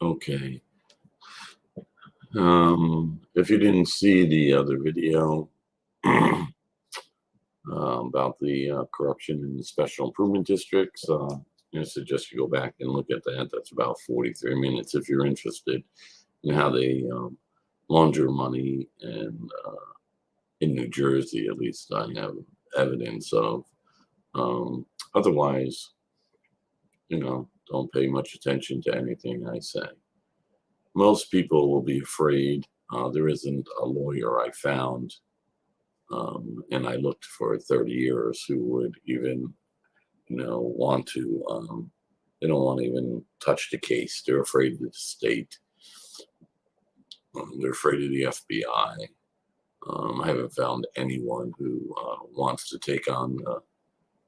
Okay. If you didn't see the other video about the corruption in the special improvement districts, I suggest you go back and look at that. That's about 43 minutes if you're interested in how they launder money. And in New Jersey, at least, I have evidence of. Otherwise, don't pay much attention to anything I say. Most people will be afraid. There isn't a lawyer I found, and I looked for 30 years, who would even, want to. They don't want to even touch the case. They're afraid of the state. They're afraid of the FBI. I haven't found anyone who wants to take on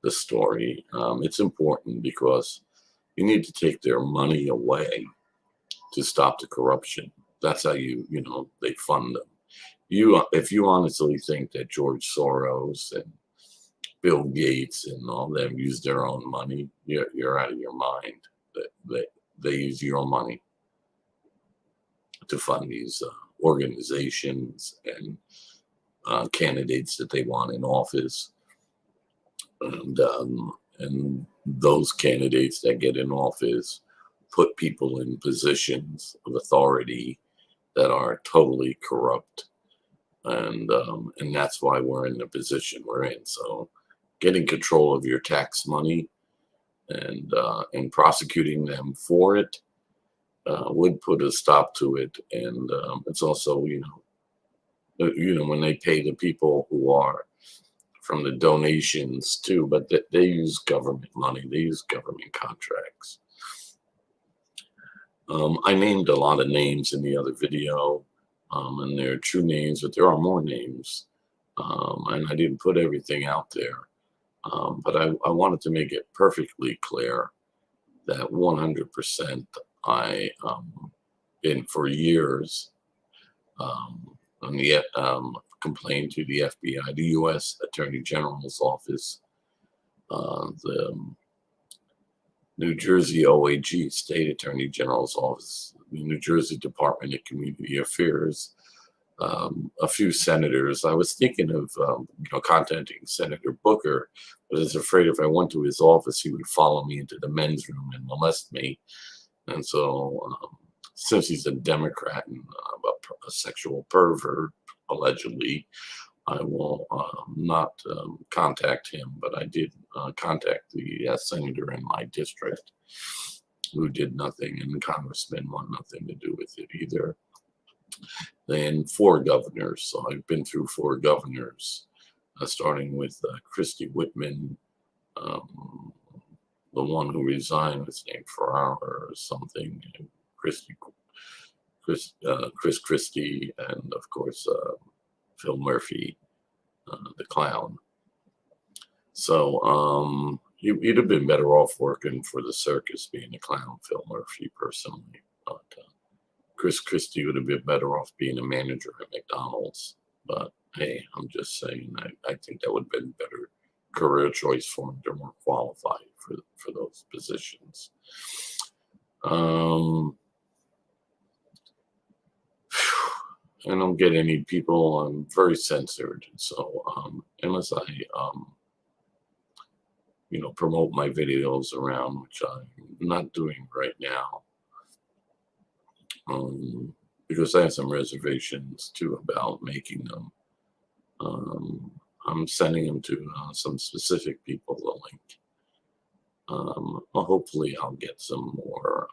the story. It's important because you need to take their money away to stop the corruption. That's how they fund them. If you honestly think that George Soros and Bill Gates and all them use their own money, you're out of your mind. They use your money to fund these organizations and candidates that they want in office. And those candidates that get in office put people in positions of authority that are totally corrupt, and that's why we're in the position we're in. So, getting control of your tax money and prosecuting them for it would put a stop to it. And it's also, when they pay the people who are from the donations too, but they use government money. They use government contracts. I named a lot of names in the other video, and they're true names, but there are more names, and I didn't put everything out there. But I wanted to make it perfectly clear that 100% I, been for years, on the complained to the FBI, the U.S. Attorney General's office, the New Jersey OAG, State Attorney General's office, the New Jersey Department of Community Affairs, a few senators. I was thinking of contacting Senator Booker, but I was afraid if I went to his office, he would follow me into the men's room and molest me. And so, since he's a Democrat and a sexual pervert, allegedly, I will not contact him. But I did contact the senator in my district, who did nothing, and the congressman want nothing to do with it either. And 4 governors. So I've been through 4 governors, starting with Christie Whitman, the one who resigned was named Farrar or something, and Chris Christie, and of course Phil Murphy, the clown. So he'd have been better off working for the circus, being a clown, Phil Murphy, personally. But Chris Christie would have been better off being a manager at McDonald's. But hey, I'm just saying, I think that would have been a better career choice for him. They're more qualified for those positions. I don't get any people. I'm very censored. So unless I promote my videos around, which I'm not doing right now, because I have some reservations too about making them. I'm sending them to some specific people, the link. Well, hopefully I'll get some more.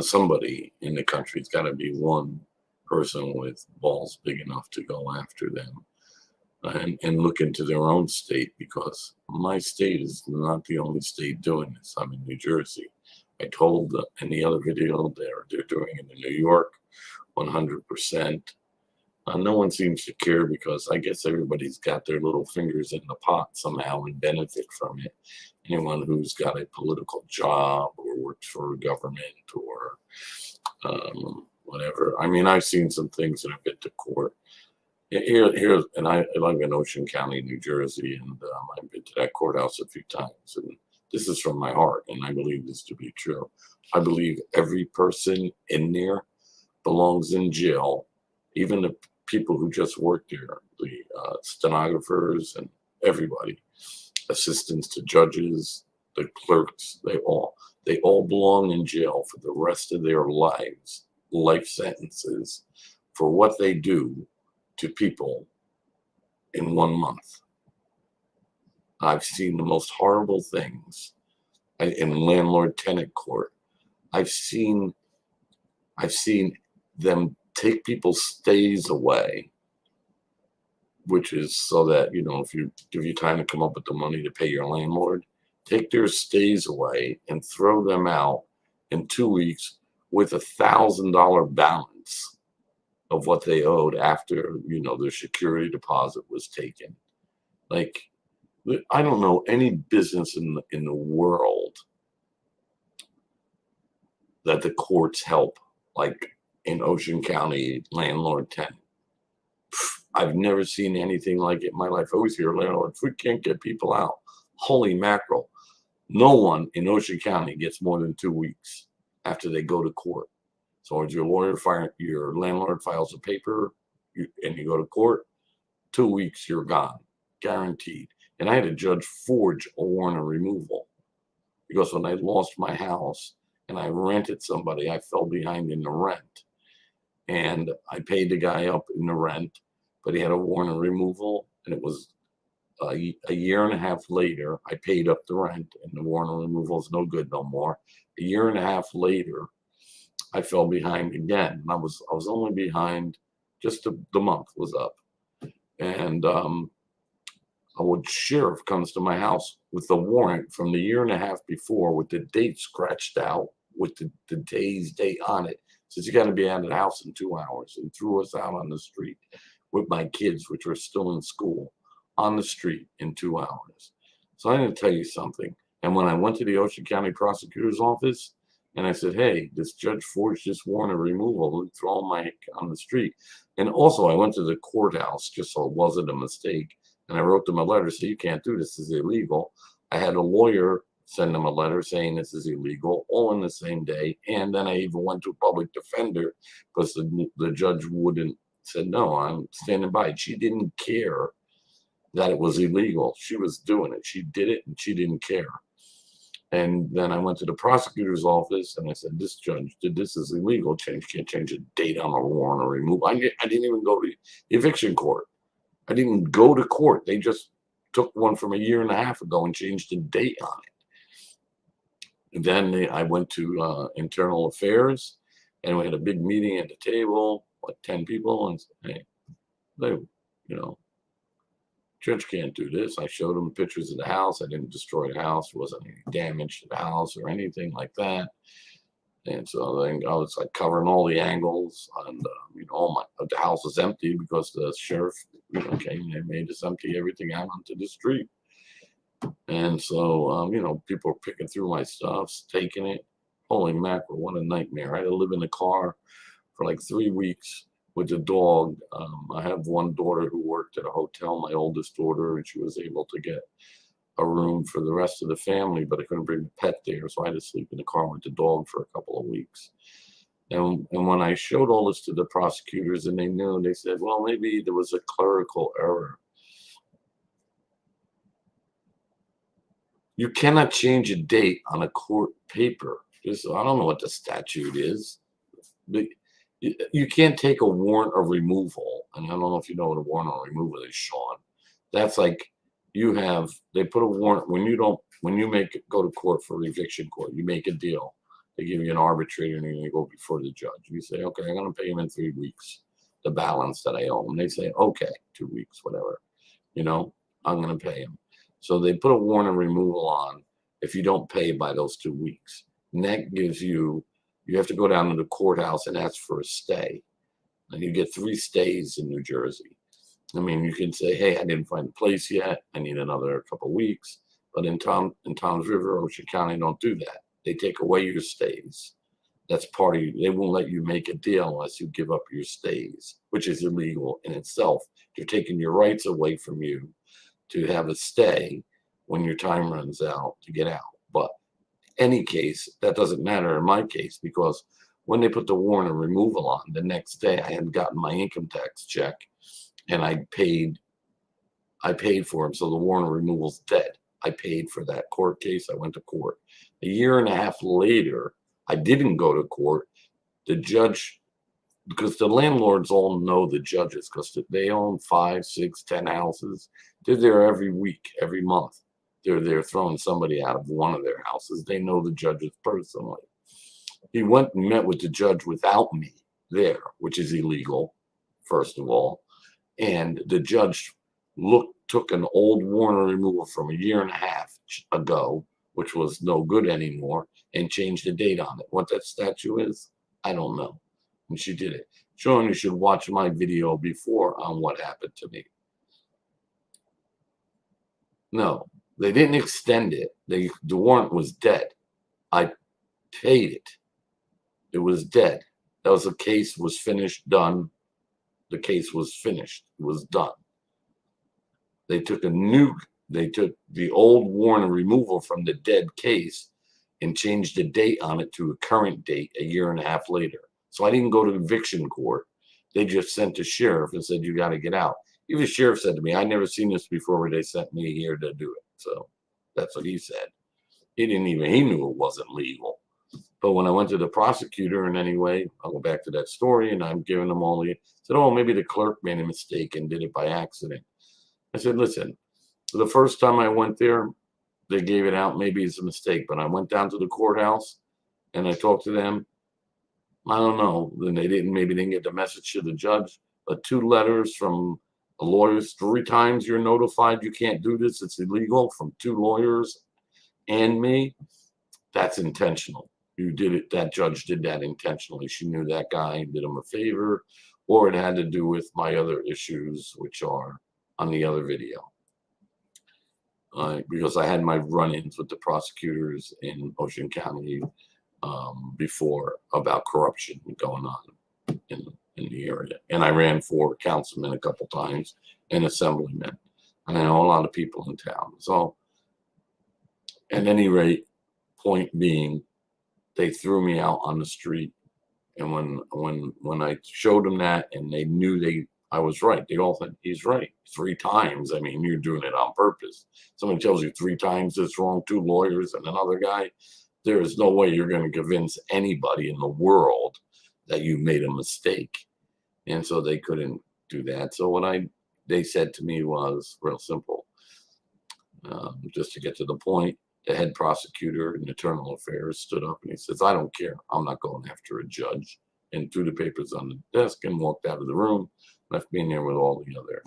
Somebody in the country, it's got to be one person with balls big enough to go after them and look into their own state, because my state is not the only state doing this. I'm in New Jersey. I told in the other video they're doing it in New York, 100%. No one seems to care, because I guess everybody's got their little fingers in the pot somehow and benefit from it. Anyone who's got a political job or works for a government or whatever. I mean, I've seen some things that have been to court. Here, and I live in Ocean County, New Jersey, and I've been to that courthouse a few times. And This is from my heart, and I believe this to be true. I believe every person in there belongs in jail, even the people who just work there, the stenographers and everybody, assistants to judges, the clerks, they all belong in jail for the rest of their lives, life sentences for what they do to people in 1 month. I've seen the most horrible things in landlord-tenant court. I've seen them take people's stays away, which is so that, if you give you time to come up with the money to pay your landlord, take their stays away and throw them out in 2 weeks with $1,000 balance of what they owed after, their security deposit was taken. Like, I don't know any business in the world that the courts help, like in Ocean County, landlord tenant. I've never seen anything like it in my life. I always hear landlords, we can't get people out. Holy mackerel. No one in Ocean County gets more than 2 weeks after they go to court. So as your landlord files a paper and you go to court, 2 weeks, you're gone, guaranteed. And I had a judge forge a warrant of removal because when I lost my house and I rented somebody, I fell behind in the rent. And I paid the guy up in the rent, but he had a warrant of removal, and it was a year and a half later. I paid up the rent, and the warrant of removal is no good no more. A year and a half later, I fell behind again. And I was only behind just the month was up, and a sheriff comes to my house with the warrant from the year and a half before, with the date scratched out, with the day's date on it. Says you got to be out of the house in 2 hours, and threw us out on the street with my kids, which were still in school, on the street in 2 hours. So I'm going to tell you something. And when I went to the Ocean County prosecutor's office and I said, hey, this judge forged this warrant of removal and threw all my on the street. And also I went to the courthouse just so it wasn't a mistake. And I wrote them a letter saying, you can't do this, this is illegal. I had a lawyer send them a letter saying this is illegal, all in the same day. And then I even went to a public defender because the judge said, no, I'm standing by. She didn't care that it was illegal. She was doing it. She did it and she didn't care. And then I went to the prosecutor's office and I said, this judge did this is illegal. Can't change a date on a warrant or removal. I didn't even go to the eviction court. I didn't go to court. They just took one from a year and a half ago and changed the date on it. And then I went to internal affairs, and we had a big meeting at the table, like 10 people, and said, hey, judge can't do this. I showed them pictures of the house. I didn't destroy the house. There wasn't any damage to the house or anything like that. And so then I was like covering all the angles, and the house was empty because the sheriff came and made us empty everything out onto the street. And so people were picking through my stuff, taking it. Holy mackerel, what a nightmare. I had to live in the car for like 3 weeks with the dog. I have one daughter who worked at a hotel, my oldest daughter, and she was able to get a room for the rest of the family, but I couldn't bring the pet there, so I had to sleep in the car with the dog for a couple of weeks. And when I showed all this to the prosecutors and they knew, they said, well, maybe there was a clerical error. You cannot change a date on a court paper. I don't know what the statute is, but you can't take a warrant of removal. And I don't know if you know what a warrant of removal is, Sean. That's like they put a warrant when you go to court for eviction court, you make a deal. They give you an arbitrator and you're going to go before the judge. You say, okay, I'm going to pay him in 3 weeks, the balance that I owe him. They say, okay, 2 weeks, whatever. I'm going to pay him. So they put a warrant of removal on if you don't pay by those 2 weeks. And that gives you have to go down to the courthouse and ask for a stay. And you get 3 stays in New Jersey. I mean, you can say, hey, I didn't find a place yet. I need another couple of weeks. But in Toms River, Ocean County, don't do that. They take away your stays. That's part of you. They won't let you make a deal unless you give up your stays, which is illegal in itself. They're taking your rights away from you to have a stay when your time runs out to get out. But any case, that doesn't matter in my case, because when they put the warrant of removal on, the next day I had gotten my income tax check and I paid for him. So the warrant of removal's dead. I paid for that court case. I went to court. A year and a half later, I didn't go to court. The judge, because the landlords all know the judges, because they own 5, 6, 10 houses. They're there every week, every month. They're there throwing somebody out of one of their houses. They know the judges personally. He went and met with the judge without me there, which is illegal, first of all. And the judge took an old warrant of removal from a year and a half ago, which was no good anymore, and changed the date on it. What that statute is, I don't know. And she did it. Sean, you should watch my video before on what happened to me. No, they didn't extend it. The warrant was dead. I paid it. It was dead. That was the case was finished, done. The case was finished. It was done. They took the old warrant of removal from the dead case and changed the date on it to a current date a year and a half later. So I didn't go to eviction court. They just sent the sheriff and said, you got to get out. Even the sheriff said to me, I never seen this before where they sent me here to do it. So that's what he said. He knew it wasn't legal. But when I went to the prosecutor in any way, I'll go back to that story and I'm giving them all said, oh, maybe the clerk made a mistake and did it by accident. I said, listen, the first time I went there, they gave it out. Maybe it's a mistake, but I went down to the courthouse and I talked to them. I don't know. Then maybe they didn't get the message to the judge, but 2 letters from lawyers, 3 times you're notified you can't do this. It's illegal, from 2 lawyers and me. That's intentional. You did it. That judge did that intentionally. She knew that guy, did him a favor, or it had to do with my other issues, which are on the other video. Because I had my run-ins with the prosecutors in Ocean County before about corruption going on in the area. And I ran for councilman a couple times and assemblyman. And I know a lot of people in town. So at any rate, point being, they threw me out on the street. And when I showed them that and they knew I was right, they all said, he's right 3 times. I mean, you're doing it on purpose. Somebody tells you 3 times it's wrong, 2 lawyers and another guy, there is no way you're going to convince anybody in the world that you made a mistake. And so they couldn't do that. So what they said to me was real simple. Just to get to the point, the head prosecutor in internal affairs stood up and he says, I don't care. I'm not going after a judge. And threw the papers on the desk and walked out of the room, left me in there with all the other,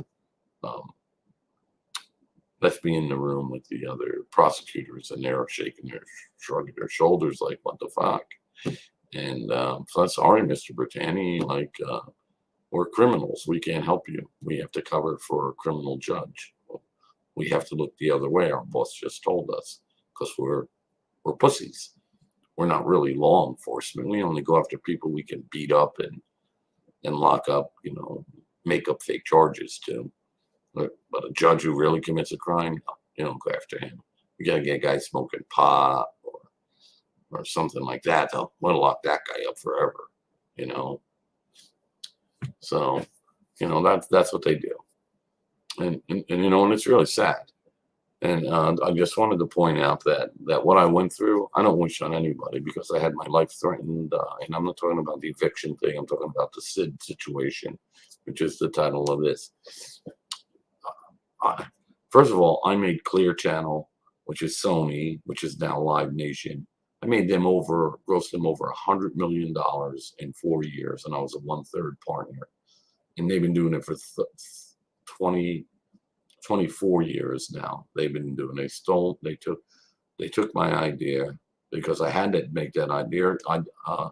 left me in the room with the other prosecutors, and they're shrugging their shoulders like, what the fuck? And so I'm sorry, Mr. Brittany, like, we're criminals. We can't help you. We have to cover for a criminal judge. We have to look the other way. Our boss just told us, because we're pussies. We're not really law enforcement. We only go after people we can beat up and lock up, make up fake charges to. But a judge who really commits a crime, you don't go after him. You got to get a guy smoking pot or something like that. We'll lock that guy up forever, So, that's what they do. And it's really sad. And I just wanted to point out that what I went through, I don't wish on anybody, because I had my life threatened. And I'm not talking about the eviction thing. I'm talking about the S.I.D situation, which is the title of this. First of all, I made Clear Channel, which is Sony, which is now Live Nation. I made them grossed them over $100 million in 4 years, and I was a 1/3 partner. And they've been doing it for 24 years now. They've been doing. They took my idea, because I had to make that idea.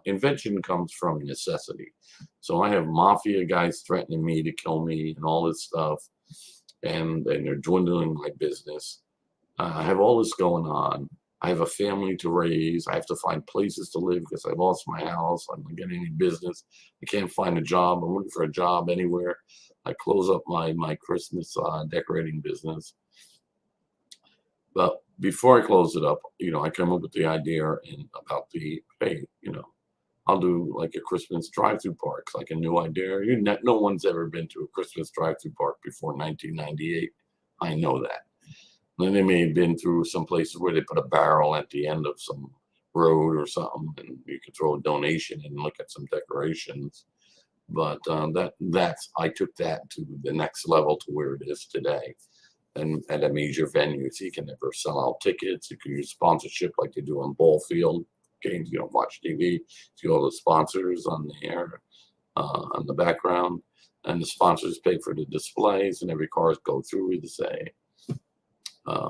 Invention comes from necessity. So I have mafia guys threatening me to kill me and all this stuff, and they're dwindling my business. I have all this going on. I have a family to raise. I have to find places to live because I lost my house. I'm not getting any business. I can't find a job. I'm looking for a job anywhere. I close up my Christmas decorating business. But before I close it up, I came up with the idea and about the, hey, I'll do like a Christmas drive-through park, like a new idea. No one's ever been to a Christmas drive-through park before 1998. I know that. Then they may have been through some places where they put a barrel at the end of some road or something, and you could throw a donation and look at some decorations. But I took that to the next level to where it is today. And at a major venue, so you can never sell out tickets. You can use sponsorship like they do on ball field games. You don't watch TV. See all the sponsors on the air, on the background, and the sponsors pay for the displays, and every car go through with say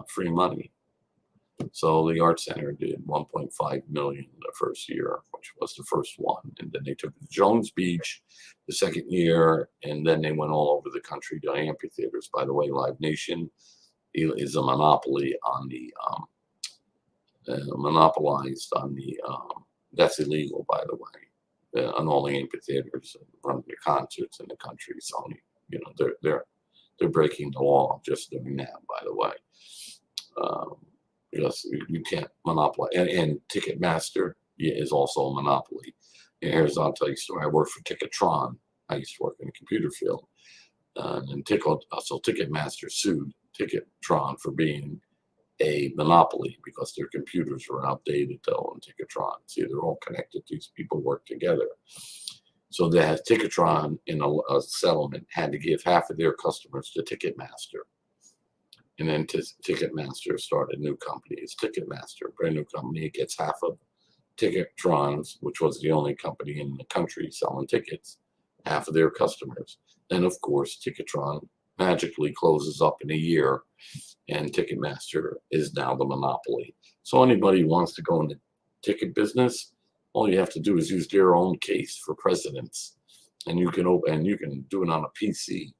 free money. So the art center did 1.5 million the first year, which was the first one, and then they took it to Jones Beach the second year, and then they went all over the country to amphitheaters. By the way, Live Nation is a monopoly on the monopolized on the that's illegal, by the way, on all the amphitheaters and running the concerts in the country. So they're breaking the law just doing that, by the way. Because you can't monopolize, and Ticketmaster is also a monopoly. And I'll tell you a story. I worked for Ticketron. I used to work in the computer field, and Ticketmaster sued Ticketron for being a monopoly because their computers were outdated though on Ticketron. See, they're all connected. These people work together. So that Ticketron, in a settlement, had to give half of their customers to Ticketmaster. And then Ticketmaster started a new company. It's Ticketmaster, a brand new company. It gets half of Ticketron's, which was the only company in the country selling tickets, half of their customers. Then, of course, Ticketron magically closes up in a year, and Ticketmaster is now the monopoly. So anybody who wants to go into ticket business, all you have to do is use their own case for presidents, and you can do it on a PC.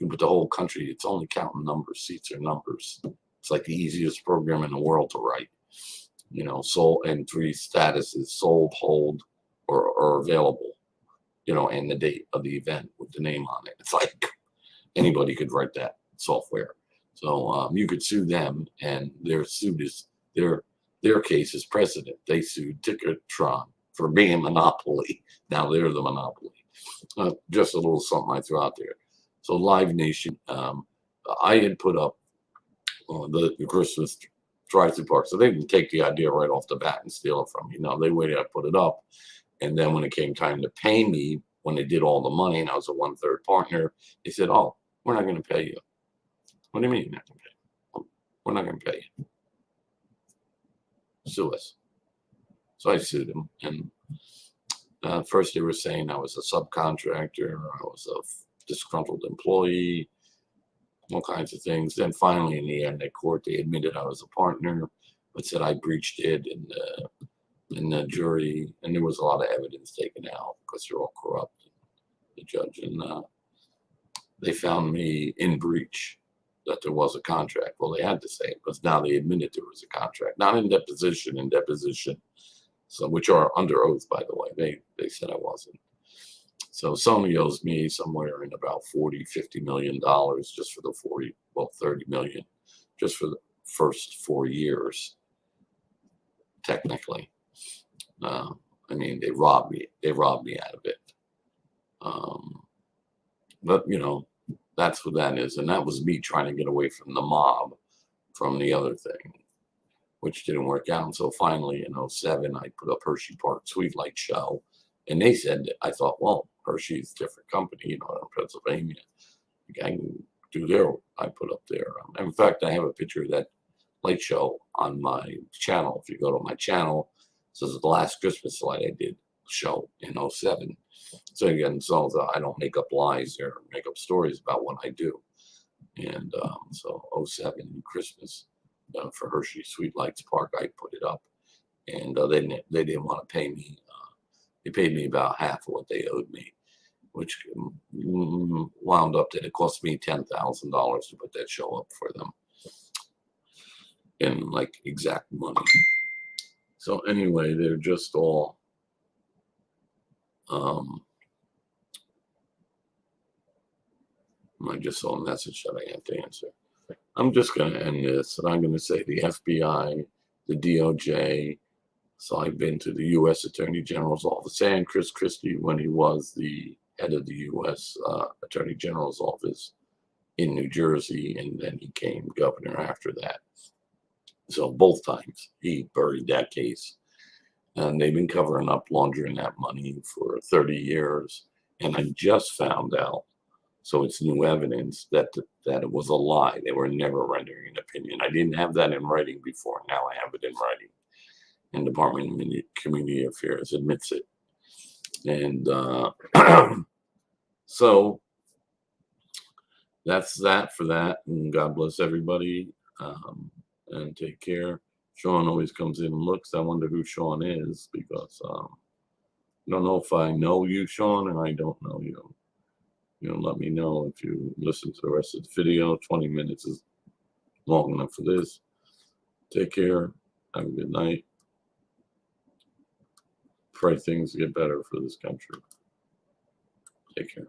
But the whole country, it's only counting numbers. Seats are numbers. It's like the easiest program in the world to write. Sold, and 3 statuses: sold, hold, or available. And the date of the event with the name on it. It's like anybody could write that software. So you could sue them, and their case is president. They sued Ticketron for being a monopoly. Now they're the monopoly. Just a little something I threw out there. So Live Nation, I had put up the Christmas drive-through park. So they didn't take the idea right off the bat and steal it from me. No, they waited. I put it up. And then when it came time to pay me, when they did all the money, and I was a 1/3 partner, they said, oh, we're not going to pay you. What do you mean you're not going to pay you? We're not going to pay you. Sue us. So I sued them. And first they were saying I was a subcontractor. I was a disgruntled employee, all kinds of things. Then finally, in the end, at court, they admitted I was a partner, but said I breached it in the jury, and there was a lot of evidence taken out because they're all corrupt. The judge, and they found me in breach, that there was a contract. Well, they had to say it because now they admitted there was a contract, not in deposition, so which are under oath, by the way. They said I wasn't. So Sony owes me somewhere in about $40–50 million just for the 30 million, just for the first 4 years, technically. I mean, they robbed me out of it. But that's what that is. And that was me trying to get away from the mob, from the other thing, which didn't work out. And so finally in 2007, I put up Hershey Park Sweet Light Show. And they said, I thought, well, Hershey's a different company, in Pennsylvania. I can do I put up there. In fact, I have a picture of that light show on my channel. If you go to my channel, it says the last Christmas light I did show in 2007. So again, I don't make up lies or make up stories about what I do. And so 2007 Christmas for Hershey Sweet Lights Park, I put it up, and they didn't want to pay me. They paid me about half of what they owed me, which wound up that it cost me $10,000 to put that show up for them in like exact money. So anyway, they're just all I just saw a message that I have to answer. I'm just going to end this, and I'm going to say the FBI, the DOJ. So I've been to the U.S. Attorney General's office and Chris Christie when he was the head of the U.S. Attorney General's office in New Jersey, and then he became governor after that. So both times he buried that case. And they've been covering up laundering that money for 30 years. And I just found out, so it's new evidence, that it was a lie. They were never rendering an opinion. I didn't have that in writing before. Now I have it in writing. And Department of Community Affairs admits it. And so that's that for that. And God bless everybody. And take care. Sean always comes in and looks. I wonder who Sean is, because I don't know if I know you, Sean, or I don't know you. Let me know if you listen to the rest of the video. 20 minutes is long enough for this. Take care. Have a good night. Pray things get better for this country. Take care.